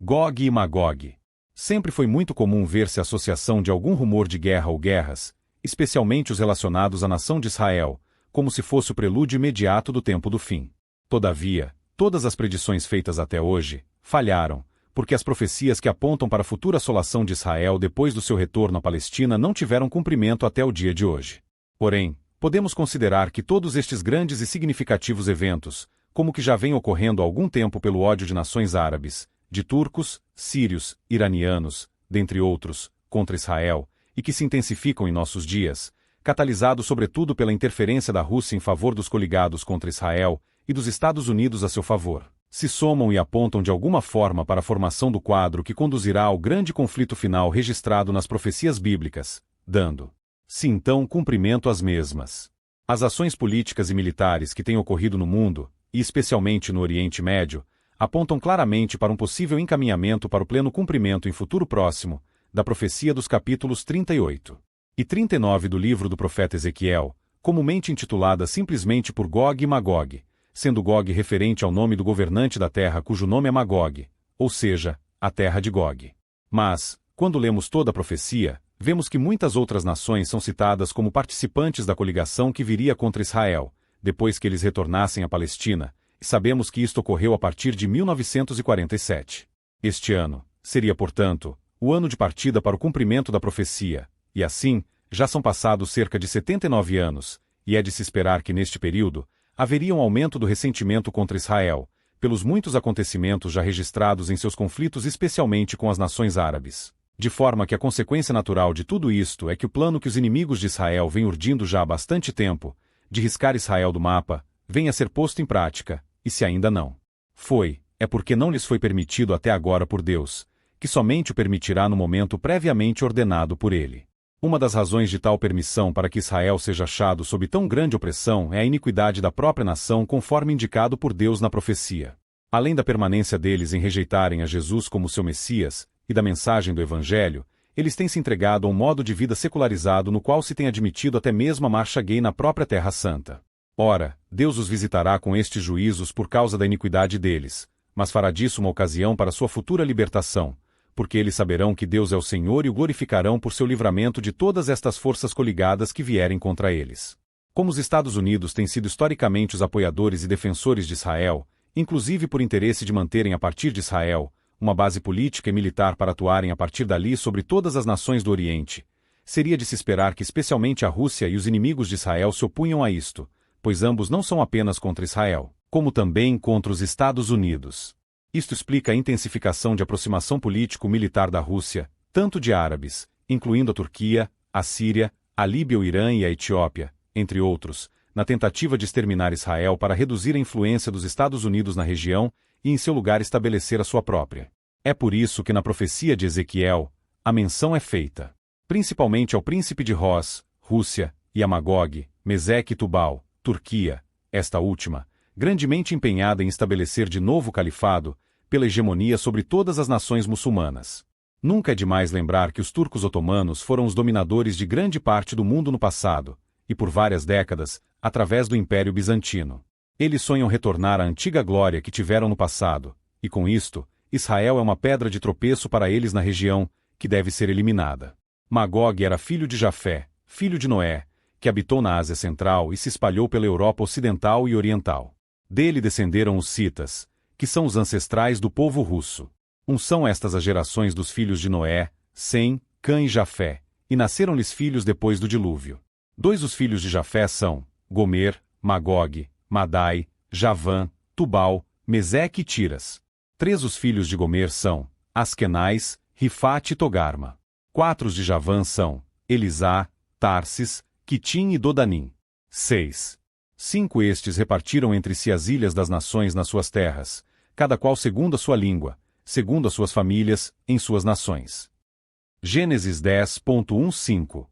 Gog e Magog. Sempre foi muito comum ver-se a associação de algum rumor de guerra ou guerras, especialmente os relacionados à nação de Israel, como se fosse o prelúdio imediato do tempo do fim. Todavia, todas as predições feitas até hoje falharam, porque as profecias que apontam para a futura assolação de Israel depois do seu retorno à Palestina não tiveram cumprimento até o dia de hoje. Porém, podemos considerar que todos estes grandes e significativos eventos, como que já vem ocorrendo há algum tempo pelo ódio de nações árabes, de turcos, sírios, iranianos, dentre outros, contra Israel, e que se intensificam em nossos dias, catalisado sobretudo pela interferência da Rússia em favor dos coligados contra Israel e dos Estados Unidos a seu favor, se somam e apontam de alguma forma para a formação do quadro que conduzirá ao grande conflito final registrado nas profecias bíblicas, dando-se então cumprimento às mesmas. As ações políticas e militares que têm ocorrido no mundo, e especialmente no Oriente Médio, apontam claramente para um possível encaminhamento para o pleno cumprimento em futuro próximo da profecia dos capítulos 38 e 39 do livro do profeta Ezequiel, comumente intitulada simplesmente por Gog e Magog, sendo Gog referente ao nome do governante da terra cujo nome é Magog, ou seja, a terra de Gog. Mas, quando lemos toda a profecia, vemos que muitas outras nações são citadas como participantes da coligação que viria contra Israel, depois que eles retornassem à Palestina, e sabemos que isto ocorreu a partir de 1947. Este ano seria, portanto, o ano de partida para o cumprimento da profecia, e assim, já são passados cerca de 79 anos, e é de se esperar que neste período haveria um aumento do ressentimento contra Israel, pelos muitos acontecimentos já registrados em seus conflitos especialmente com as nações árabes. De forma que a consequência natural de tudo isto é que o plano que os inimigos de Israel vêm urdindo já há bastante tempo, de riscar Israel do mapa, venha a ser posto em prática, e se ainda não é porque não lhes foi permitido até agora por Deus, que somente o permitirá no momento previamente ordenado por ele. Uma das razões de tal permissão para que Israel seja achado sob tão grande opressão é a iniquidade da própria nação conforme indicado por Deus na profecia. Além da permanência deles em rejeitarem a Jesus como seu Messias, e da mensagem do Evangelho, eles têm se entregado a um modo de vida secularizado no qual se tem admitido até mesmo a marcha gay na própria Terra Santa. Ora, Deus os visitará com estes juízos por causa da iniquidade deles, mas fará disso uma ocasião para sua futura libertação, porque eles saberão que Deus é o Senhor e o glorificarão por seu livramento de todas estas forças coligadas que vierem contra eles. Como os Estados Unidos têm sido historicamente os apoiadores e defensores de Israel, inclusive por interesse de manterem a partir de Israel uma base política e militar para atuarem a partir dali sobre todas as nações do Oriente, seria de se esperar que especialmente a Rússia e os inimigos de Israel se opunham a isto, pois ambos não são apenas contra Israel, como também contra os Estados Unidos. Isto explica a intensificação de aproximação político-militar da Rússia, tanto de árabes, incluindo a Turquia, a Síria, a Líbia, o Irã e a Etiópia, entre outros, na tentativa de exterminar Israel para reduzir a influência dos Estados Unidos na região e em seu lugar estabelecer a sua própria. É por isso que na profecia de Ezequiel, a menção é feita, principalmente ao príncipe de Roz, Rússia, e a Magog, Meseque e Tubal, Turquia, esta última, grandemente empenhada em estabelecer de novo o califado, pela hegemonia sobre todas as nações muçulmanas. Nunca é demais lembrar que os turcos otomanos foram os dominadores de grande parte do mundo no passado, e por várias décadas, através do Império Bizantino. Eles sonham retornar à antiga glória que tiveram no passado, e com isto, Israel é uma pedra de tropeço para eles na região, que deve ser eliminada. Magog era filho de Jafé, filho de Noé, que habitou na Ásia Central e se espalhou pela Europa Ocidental e Oriental. Dele descenderam os citas, que são os ancestrais do povo russo. São estas as gerações dos filhos de Noé, Sem, Cã e Jafé, e nasceram-lhes filhos depois do dilúvio. Os filhos de Jafé são Gomer, Magog, Madai, Javã, Tubal, Meseque e Tiras. Os filhos de Gomer são Askenais, Rifate e Togarma. Os de Javã são Elisá, Tarsis, Quitim e Dodanim. 5 estes repartiram entre si as ilhas das nações nas suas terras, cada qual segundo a sua língua, segundo as suas famílias, em suas nações. Gênesis 10.1-5.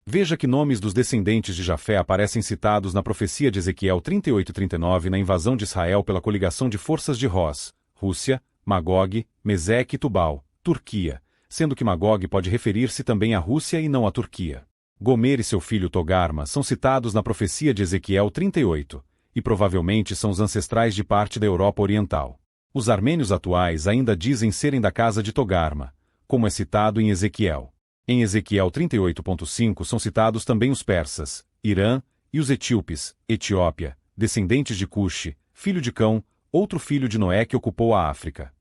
Veja que nomes dos descendentes de Jafé aparecem citados na profecia de Ezequiel 38:39 na invasão de Israel pela coligação de forças de Roz, Rússia, Magog, Meseque e Tubal, Turquia, sendo que Magog pode referir-se também à Rússia e não à Turquia. Gomer e seu filho Togarma são citados na profecia de Ezequiel 38, e provavelmente são os ancestrais de parte da Europa Oriental. Os armênios atuais ainda dizem serem da casa de Togarma, como é citado em Ezequiel. Em Ezequiel 38.5 são citados também os persas, Irã, e os etíopes, Etiópia, descendentes de Cuxi, filho de Cão, outro filho de Noé que ocupou a África.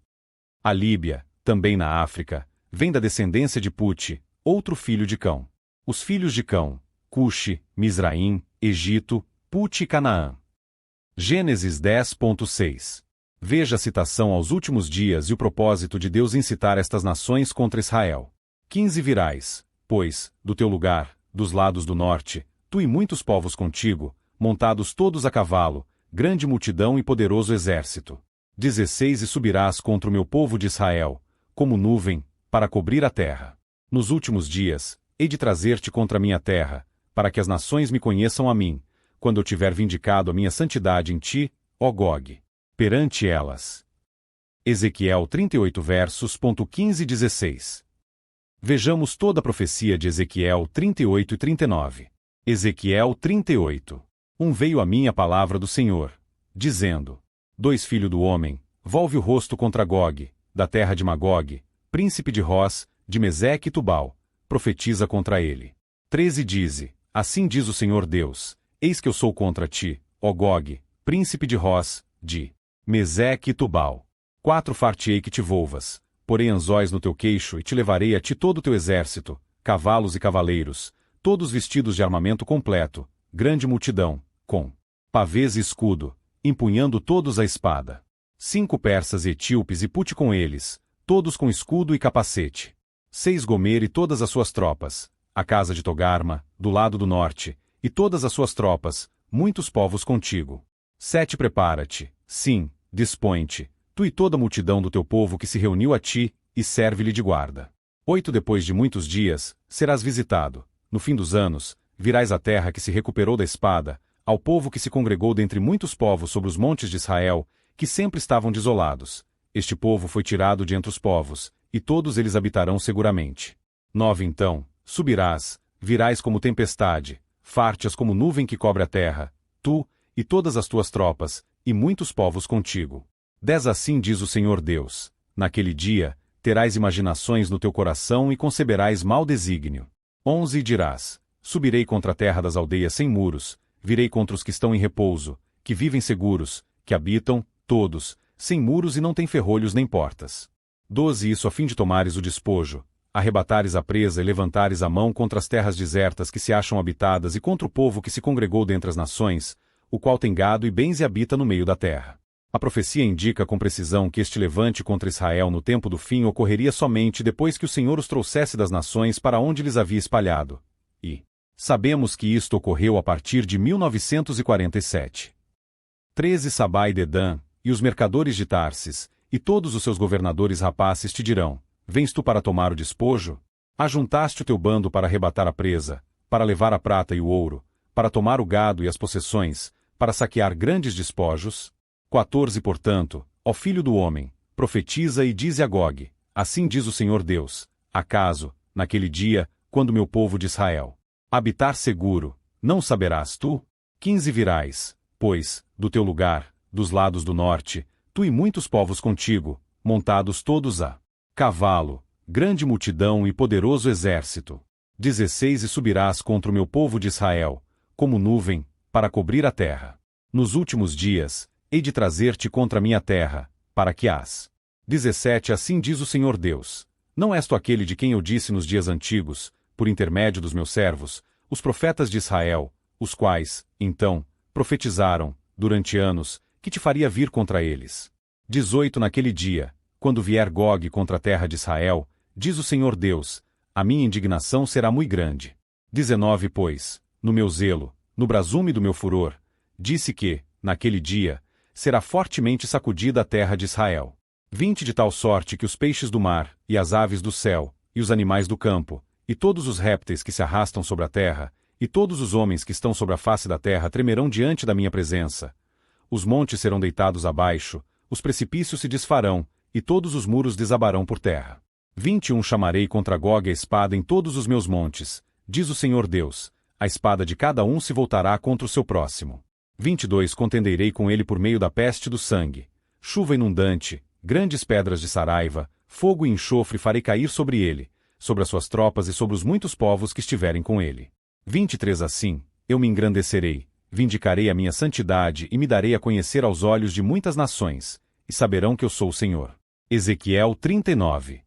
A Líbia, também na África, vem da descendência de Puti, outro filho de Cão. Os filhos de Cão, Cuxi, Misraim, Egito, Puti e Canaã. Gênesis 10.6. Veja a citação aos últimos dias e o propósito de Deus incitar estas nações contra Israel. 15 Virás, pois, do teu lugar, dos lados do norte, tu e muitos povos contigo, montados todos a cavalo, grande multidão e poderoso exército. 16 E subirás contra o meu povo de Israel, como nuvem, para cobrir a terra. Nos últimos dias, hei de trazer-te contra a minha terra, para que as nações me conheçam a mim, quando eu tiver vindicado a minha santidade em ti, ó Gog, perante elas. Ezequiel 38 versos. 15 e 16. Vejamos toda a profecia de Ezequiel 38 e 39. Ezequiel 38. Veio a mim a palavra do Senhor, dizendo: 2 Filho do homem, volve o rosto contra Gog, da terra de Magog, príncipe de Roz, de Meseque e Tubal, profetiza contra ele. 13 Dize: assim diz o Senhor Deus, eis que eu sou contra ti, ó Gog, príncipe de Roz, de Meseque e Tubal. 4 Far-te-ei que te volvas, porei anzóis no teu queixo e te levarei a ti todo o teu exército, cavalos e cavaleiros, todos vestidos de armamento completo, grande multidão, com pavês e escudo, empunhando todos a espada. 5 persas e etíopes e Puti com eles, todos com escudo e capacete. 6 Gomer e todas as suas tropas, a casa de Togarma, do lado do norte, e todas as suas tropas, muitos povos contigo. 7 Prepara-te, sim, dispõe-te, tu e toda a multidão do teu povo que se reuniu a ti, e serve-lhe de guarda. 8 Depois de muitos dias, serás visitado, no fim dos anos, virás à terra que se recuperou da espada, ao povo que se congregou dentre muitos povos sobre os montes de Israel, que sempre estavam desolados. Este povo foi tirado de entre os povos, e todos eles habitarão seguramente. 9 Então, subirás, virás como tempestade, farte-as como nuvem que cobre a terra, tu, e todas as tuas tropas, e muitos povos contigo. 10 Assim diz o Senhor Deus: naquele dia, terás imaginações no teu coração e conceberás mau desígnio. 11 E dirás: subirei contra a terra das aldeias sem muros, virei contra os que estão em repouso, que vivem seguros, que habitam, todos, sem muros e não têm ferrolhos nem portas. 12 Isso a fim de tomares o despojo, arrebatares a presa e levantares a mão contra as terras desertas que se acham habitadas e contra o povo que se congregou dentre as nações, o qual tem gado e bens e habita no meio da terra. A profecia indica com precisão que este levante contra Israel no tempo do fim ocorreria somente depois que o Senhor os trouxesse das nações para onde lhes havia espalhado. E sabemos que isto ocorreu a partir de 1947. 13 Sabá e Dedã, e os mercadores de Tarsis, e todos os seus governadores rapaces te dirão: vens tu para tomar o despojo? Ajuntaste o teu bando para arrebatar a presa, para levar a prata e o ouro, para tomar o gado e as possessões, para saquear grandes despojos? 14 Portanto, ó filho do homem, profetiza e dize a Gog: assim diz o Senhor Deus: acaso, naquele dia, quando meu povo de Israel habitar seguro, não saberás tu? 15 Virás, pois, do teu lugar, dos lados do norte, tu e muitos povos contigo, montados todos a cavalo, grande multidão e poderoso exército. 16 E subirás contra o meu povo de Israel, como nuvem, para cobrir a terra. Nos últimos dias, hei de trazer-te contra a minha terra, para que as. 17 Assim diz o Senhor Deus: não és tu aquele de quem eu disse nos dias antigos, por intermédio dos meus servos, os profetas de Israel, os quais, então, profetizaram, durante anos, que te faria vir contra eles. 18 Naquele dia, quando vier Gog contra a terra de Israel, diz o Senhor Deus, a minha indignação será muito grande. 19 Pois, no meu zelo, no brasume do meu furor, disse que, naquele dia, será fortemente sacudida a terra de Israel. 20 De tal sorte que os peixes do mar, e as aves do céu, e os animais do campo, e todos os répteis que se arrastam sobre a terra, e todos os homens que estão sobre a face da terra tremerão diante da minha presença. Os montes serão deitados abaixo, os precipícios se desfarão, e todos os muros desabarão por terra. 21 Chamarei contra Gog a espada em todos os meus montes, diz o Senhor Deus, a espada de cada um se voltará contra o seu próximo. 22 Contenderei com ele por meio da peste do sangue, chuva inundante, grandes pedras de Saraiva, fogo e enxofre farei cair sobre ele, sobre as suas tropas e sobre os muitos povos que estiverem com ele. 23 Assim, eu me engrandecerei, vindicarei a minha santidade e me darei a conhecer aos olhos de muitas nações, e saberão que eu sou o Senhor. Ezequiel 39.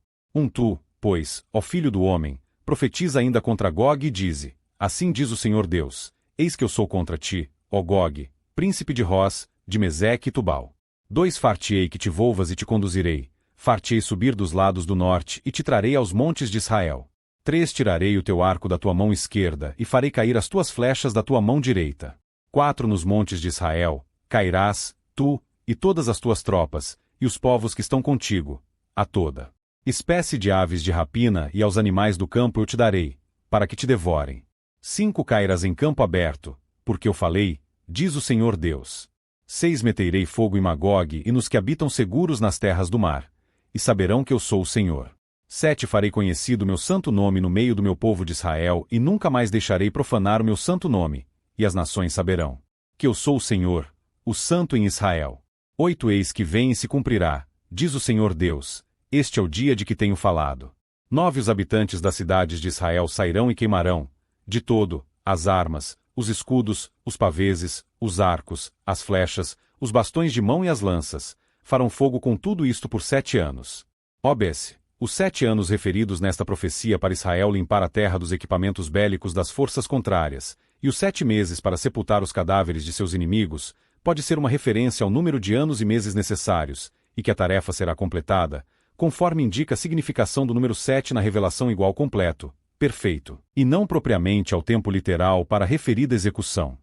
Tu, pois, ó filho do homem, profetiza ainda contra Gog e dize: Assim diz o Senhor Deus, eis que eu sou contra ti, ó Gog, príncipe de Roz, de Meseque e Tubal. 2 Far-te-ei que te volvas e te conduzirei, far-te-ei subir dos lados do norte e te trarei aos montes de Israel. 3 Tirarei o teu arco da tua mão esquerda e farei cair as tuas flechas da tua mão direita. 4 Nos montes de Israel, cairás, tu, e todas as tuas tropas, e os povos que estão contigo, a toda espécie de aves de rapina e aos animais do campo eu te darei, para que te devorem. 5 Cairás em campo aberto, porque eu falei, diz o Senhor Deus. 6 Meterei fogo em Magog e nos que habitam seguros nas terras do mar, e saberão que eu sou o Senhor. 7 Farei conhecido o meu santo nome no meio do meu povo de Israel e nunca mais deixarei profanar o meu santo nome, e as nações saberão que eu sou o Senhor, o Santo em Israel. 8 Eis que vem e se cumprirá, diz o Senhor Deus, este é o dia de que tenho falado. 9 Os habitantes das cidades de Israel sairão e queimarão, de todo, as armas, os escudos, os paveses, os arcos, as flechas, os bastões de mão e as lanças, farão fogo com tudo isto por 7 anos. Obs. Os 7 anos referidos nesta profecia para Israel limpar a terra dos equipamentos bélicos das forças contrárias, e os 7 meses para sepultar os cadáveres de seus inimigos, pode ser uma referência ao número de anos e meses necessários, e que a tarefa será completada, conforme indica a significação do número 7 na revelação igual completo, perfeito, e não propriamente ao tempo literal para a referida execução.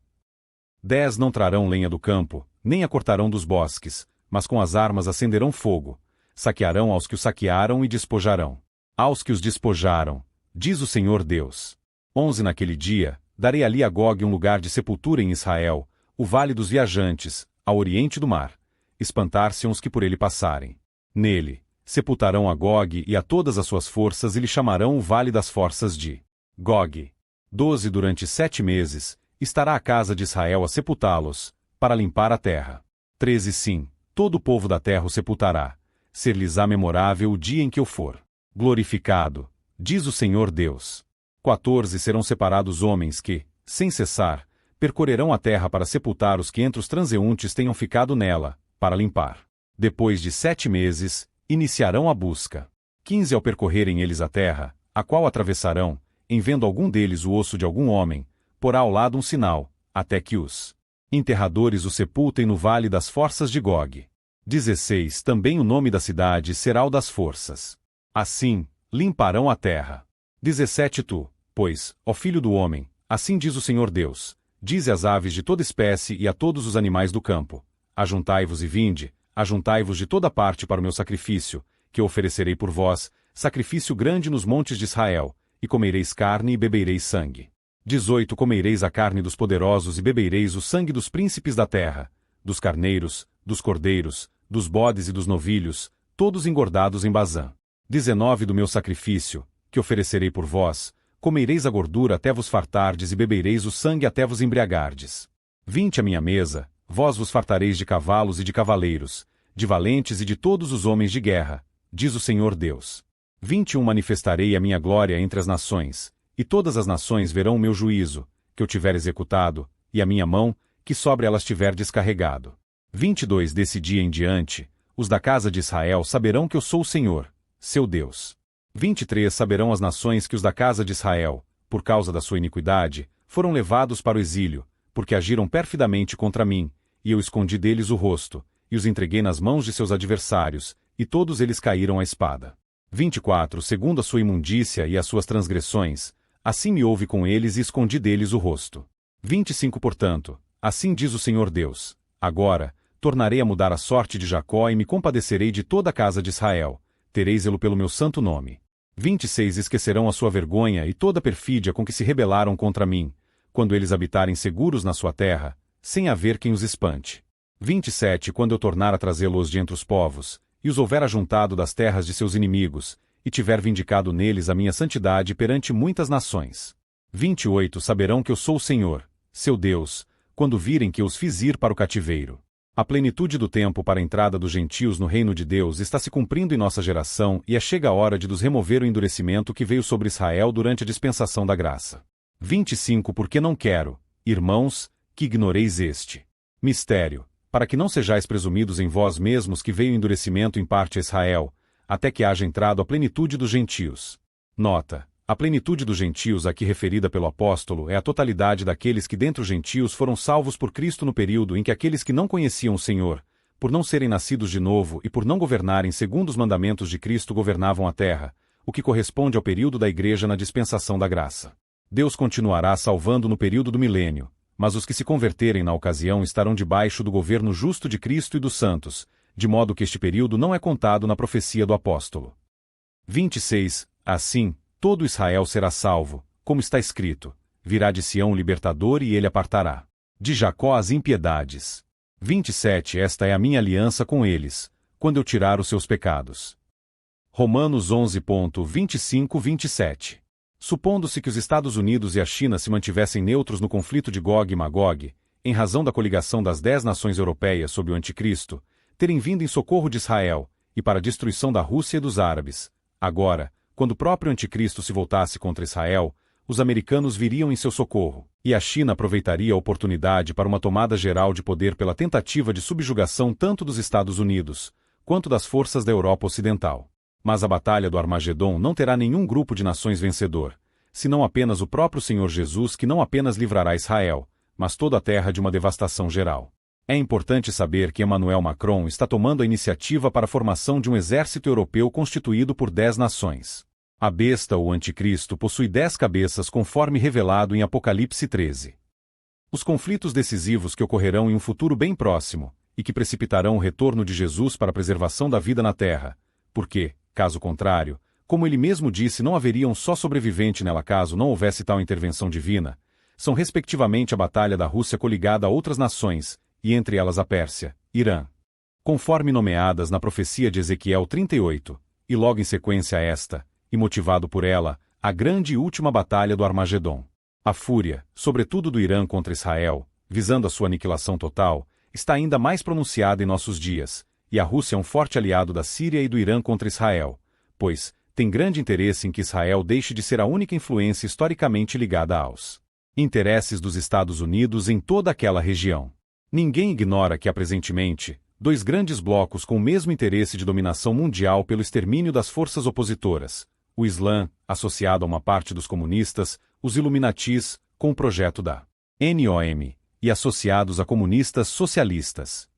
10 Não trarão lenha do campo, nem a cortarão dos bosques, mas com as armas acenderão fogo, saquearão aos que o saquearam e despojarão aos que os despojaram, diz o Senhor Deus. 11 Naquele dia, darei ali a Gog um lugar de sepultura em Israel, o vale dos viajantes, ao oriente do mar, espantar-se-ão os que por ele passarem. Nele, sepultarão a Gog e a todas as suas forças e lhe chamarão o vale das forças de Gog. 12 Durante 7 meses, estará a casa de Israel a sepultá-los, para limpar a terra. 13 Sim, todo o povo da terra o sepultará, ser-lhes-á memorável o dia em que eu for glorificado, diz o Senhor Deus. 14 Serão separados homens que, sem cessar, percorrerão a terra para sepultar os que entre os transeuntes tenham ficado nela, para limpar. Depois de 7 meses, iniciarão a busca. 15 Ao percorrerem eles a terra, a qual atravessarão, em vendo algum deles o osso de algum homem, porá ao lado um sinal, até que os enterradores o sepultem no vale das forças de Gog. 16 Também o nome da cidade será o das forças. Assim, limparão a terra. 17 Tu, pois, ó filho do homem, assim diz o Senhor Deus, dize às aves de toda espécie e a todos os animais do campo: ajuntai-vos e vinde, ajuntai-vos de toda parte para o meu sacrifício, que eu oferecerei por vós, sacrifício grande nos montes de Israel, e comereis carne e bebereis sangue. 18 Comereis a carne dos poderosos e bebereis o sangue dos príncipes da terra, dos carneiros, dos cordeiros, dos bodes e dos novilhos, todos engordados em Bazã. 19 Do meu sacrifício, que oferecerei por vós, comereis a gordura até vos fartardes e bebereis o sangue até vos embriagardes. 20 A minha mesa, vós vos fartareis de cavalos e de cavaleiros, de valentes e de todos os homens de guerra, diz o Senhor Deus. 21 Manifestarei a minha glória entre as nações, e todas as nações verão o meu juízo, que eu tiver executado, e a minha mão, que sobre elas tiver descarregado. 22 Desse dia em diante, os da casa de Israel saberão que eu sou o Senhor, seu Deus. 23 Saberão as nações que os da casa de Israel, por causa da sua iniquidade, foram levados para o exílio, porque agiram perfidamente contra mim, e eu escondi deles o rosto, e os entreguei nas mãos de seus adversários, e todos eles caíram à espada. 24 Segundo a sua imundícia e as suas transgressões, assim me houve com eles e escondi deles o rosto. 25 Portanto, assim diz o Senhor Deus: agora, tornarei a mudar a sorte de Jacó e me compadecerei de toda a casa de Israel, tereis-lo pelo meu santo nome. 26 Esquecerão a sua vergonha e toda a perfídia com que se rebelaram contra mim, quando eles habitarem seguros na sua terra, sem haver quem os espante. 27 Quando eu tornar a trazê-los de entre os povos, e os houver ajuntado das terras de seus inimigos, e tiver vindicado neles a minha santidade perante muitas nações. 28 Saberão que eu sou o Senhor, seu Deus, quando virem que eu os fiz ir para o cativeiro. A plenitude do tempo para a entrada dos gentios no reino de Deus está se cumprindo em nossa geração e chega a hora de nos remover o endurecimento que veio sobre Israel durante a dispensação da graça. 25 Porque não quero, irmãos, que ignoreis este mistério, para que não sejais presumidos em vós mesmos que veio endurecimento em parte a Israel, até que haja entrado a plenitude dos gentios. Nota: a plenitude dos gentios aqui referida pelo apóstolo é a totalidade daqueles que dentre os gentios foram salvos por Cristo no período em que aqueles que não conheciam o Senhor, por não serem nascidos de novo e por não governarem segundo os mandamentos de Cristo governavam a terra, o que corresponde ao período da Igreja na dispensação da graça. Deus continuará salvando no período do milênio, mas os que se converterem na ocasião estarão debaixo do governo justo de Cristo e dos santos, de modo que este período não é contado na profecia do apóstolo. 26 Assim, todo Israel será salvo, como está escrito: virá de Sião o libertador e ele apartará de Jacó as impiedades. 27 Esta é a minha aliança com eles, quando eu tirar os seus pecados. Romanos 11.25-27. Supondo-se que os Estados Unidos e a China se mantivessem neutros no conflito de Gog e Magog, em razão da coligação das 10 nações europeias sob o anticristo, terem vindo em socorro de Israel, e para a destruição da Rússia e dos árabes, agora, quando o próprio anticristo se voltasse contra Israel, os americanos viriam em seu socorro, e a China aproveitaria a oportunidade para uma tomada geral de poder pela tentativa de subjugação tanto dos Estados Unidos, quanto das forças da Europa Ocidental. Mas a batalha do Armagedon não terá nenhum grupo de nações vencedor, senão apenas o próprio Senhor Jesus, que não apenas livrará Israel, mas toda a terra de uma devastação geral. É importante saber que Emmanuel Macron está tomando a iniciativa para a formação de um exército europeu constituído por 10 nações. A besta ou anticristo possui 10 cabeças conforme revelado em Apocalipse 13. Os conflitos decisivos que ocorrerão em um futuro bem próximo, e que precipitarão o retorno de Jesus para a preservação da vida na terra, porque, caso contrário, como ele mesmo disse, não haveria um só sobrevivente nela caso não houvesse tal intervenção divina, são respectivamente a batalha da Rússia coligada a outras nações, e entre elas a Pérsia, Irã, conforme nomeadas na profecia de Ezequiel 38, e logo em sequência a esta, e motivado por ela, a grande e última batalha do Armagedon. A fúria, sobretudo do Irã contra Israel, visando a sua aniquilação total, está ainda mais pronunciada em nossos dias, e a Rússia é um forte aliado da Síria e do Irã contra Israel, pois tem grande interesse em que Israel deixe de ser a única influência historicamente ligada aos interesses dos Estados Unidos em toda aquela região. Ninguém ignora que há presentemente 2 grandes blocos com o mesmo interesse de dominação mundial pelo extermínio das forças opositoras: o Islã, associado a uma parte dos comunistas, os Illuminatis, com o projeto da NOM, e associados a comunistas socialistas.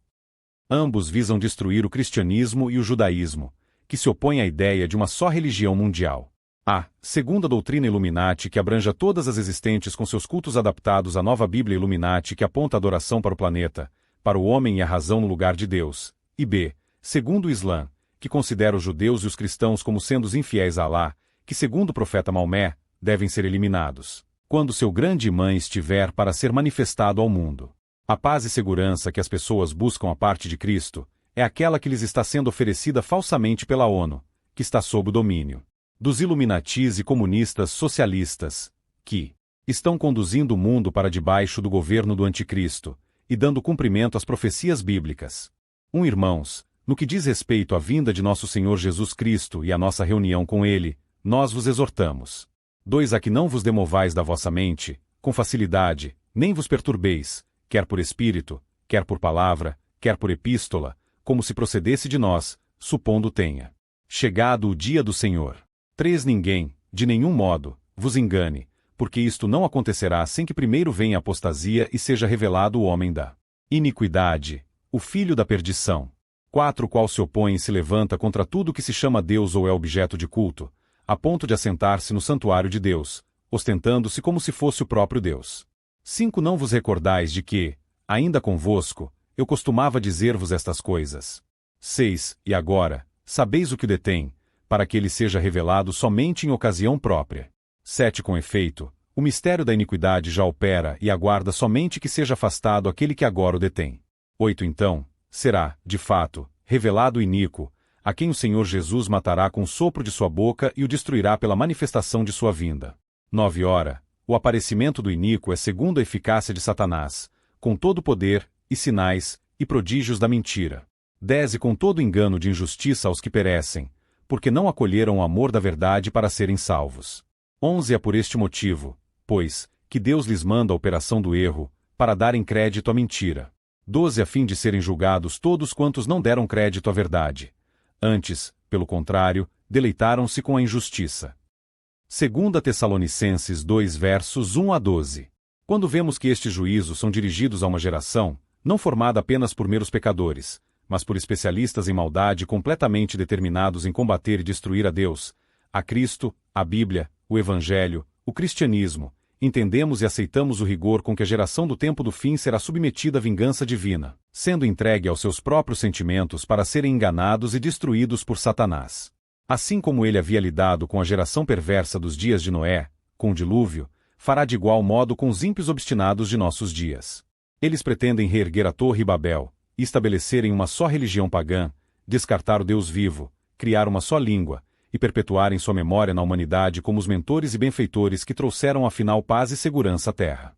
Ambos visam destruir o cristianismo e o judaísmo, que se opõem à ideia de uma só religião mundial. A segunda doutrina Illuminati, que abranja todas as existentes com seus cultos adaptados à nova Bíblia Illuminati, que aponta a adoração para o planeta, para o homem e a razão no lugar de Deus. E B, segundo o Islã, que considera os judeus e os cristãos como sendo os infiéis a Alá, que segundo o profeta Maomé, devem ser eliminados, quando seu grande imã estiver para ser manifestado ao mundo. A paz e segurança que as pessoas buscam a parte de Cristo é aquela que lhes está sendo oferecida falsamente pela ONU, que está sob o domínio dos Illuminatis e comunistas socialistas, que estão conduzindo o mundo para debaixo do governo do Anticristo, e dando cumprimento às profecias bíblicas. Irmãos, no que diz respeito à vinda de nosso Senhor Jesus Cristo e à nossa reunião com Ele, nós vos exortamos. 2 A que não vos demovais da vossa mente, com facilidade, nem vos perturbeis, quer por espírito, quer por palavra, quer por epístola, como se procedesse de nós, supondo tenha chegado o dia do Senhor. 3 Ninguém, de nenhum modo, vos engane, porque isto não acontecerá sem que primeiro venha a apostasia e seja revelado o homem da iniquidade, o filho da perdição. 4 O qual se opõe e se levanta contra tudo que se chama Deus ou é objeto de culto, a ponto de assentar-se no santuário de Deus, ostentando-se como se fosse o próprio Deus. 5 Não vos recordais de que, ainda convosco, eu costumava dizer-vos estas coisas. 6 E agora, sabeis o que o detém, para que ele seja revelado somente em ocasião própria. 7 Com efeito, o mistério da iniquidade já opera e aguarda somente que seja afastado aquele que agora o detém. 8 Então, será, de fato, revelado o iníquo, a quem o Senhor Jesus matará com o sopro de sua boca e o destruirá pela manifestação de sua vinda. 9 Ora, o aparecimento do iníquo é segundo a eficácia de Satanás, com todo o poder, e sinais, e prodígios da mentira. 10 E com todo engano de injustiça aos que perecem, porque não acolheram o amor da verdade para serem salvos. 11 É por este motivo, pois, que Deus lhes manda a operação do erro, para darem crédito à mentira. 12 A fim de serem julgados todos quantos não deram crédito à verdade. Antes, pelo contrário, deleitaram-se com a injustiça. 2 Tessalonicenses 2 versos 1 a 12. Quando vemos que estes juízos são dirigidos a uma geração, não formada apenas por meros pecadores, mas por especialistas em maldade completamente determinados em combater e destruir a Deus, a Cristo, a Bíblia, o Evangelho, o cristianismo, entendemos e aceitamos o rigor com que a geração do tempo do fim será submetida à vingança divina, sendo entregue aos seus próprios sentimentos para serem enganados e destruídos por Satanás. Assim como ele havia lidado com a geração perversa dos dias de Noé, com o dilúvio, fará de igual modo com os ímpios obstinados de nossos dias. Eles pretendem reerguer a Torre Babel, estabelecerem uma só religião pagã, descartar o Deus vivo, criar uma só língua, e perpetuarem sua memória na humanidade como os mentores e benfeitores que trouxeram afinal paz e segurança à terra.